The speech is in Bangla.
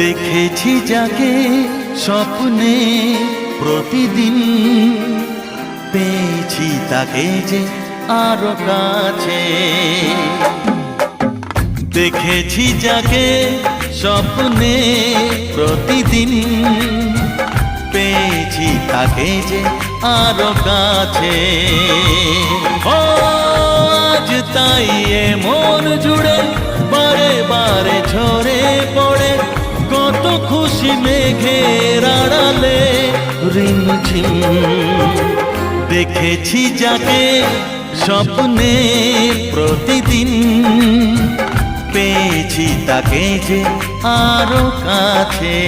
দেখেছি যাকে স্বপ্নে প্রতিদিন, পেয়েছি তাকে যে আরো কাছে। দেখেছি যাকে স্বপ্নে প্রতিদিন, পেয়েছি তাকে যে আরো কাছে। আজ তাই এ মন জুড়ে বারে বারে ঝরে পড়ে, কত খুশি মেঘের আড়ালে রিমঝিম। দেখেছি যাকে স্বপ্নে প্রতিদিন, পেয়েছি তাকে যে আরো কাছে।